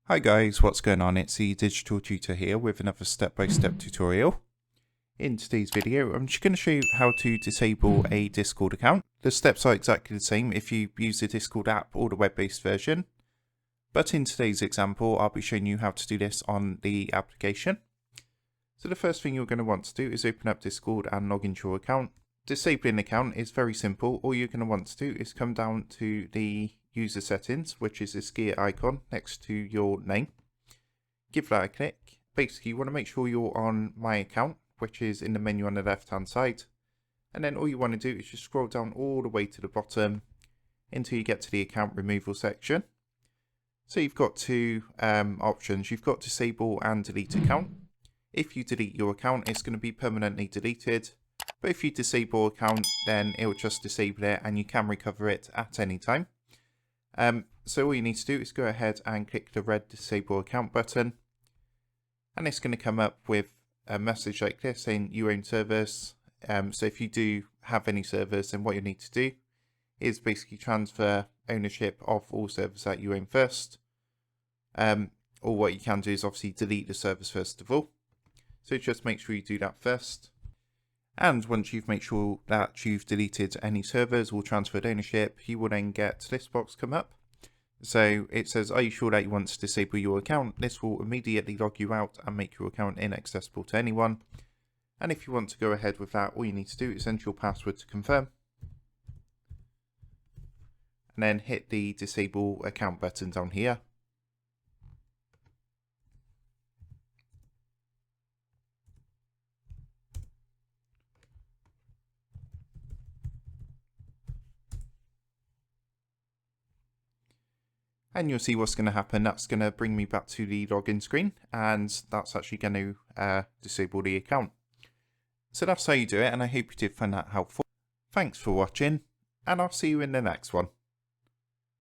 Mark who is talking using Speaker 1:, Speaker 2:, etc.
Speaker 1: Hi guys, what's going on? It's the Digital Tutor here with another step-by-step tutorial. In today's video, I'm just going to show you how to disable a Discord account. The steps are exactly the same if you use the Discord app or the web-based version. But in today's example, I'll be showing you how to do this on the application. So the first thing you're going to want to do is open up Discord and log into your account. Disabling an account is very simple. All you're going to want to do is come down to the user settings, which is this gear icon next to your name. Give that a click. Basically, you want to make sure you're on My Account, which is in the menu on the left hand side. And then all you want to do is just scroll down all the way to the bottom until you get to the account removal section. So you've got two options. You've got disable and delete account. If you delete your account, it's going to be permanently deleted. But if you disable account, then it will just disable it and you can recover it at any time. So all you need to do is go ahead and click the red disable account button. And it's going to come up with a message like this saying you own servers. So if you do have any servers, then what you need to do is basically transfer ownership of all servers that you own first. Or what you can do is obviously delete the servers first of all. So just make sure you do that first. And once you've made sure that you've deleted any servers or transferred ownership, you will then get this box come up. So it says, are you sure that you want to disable your account? This will immediately log you out and make your account inaccessible to anyone. And if you want to go ahead with that, all you need to do is enter your password to confirm. And then hit the disable account button down here. And you'll see what's going to happen. That's going to bring me back to the login screen, and that's actually going to disable the account. So that's how you do it, and I hope you did find that helpful. Thanks for watching, and I'll see you in the next one.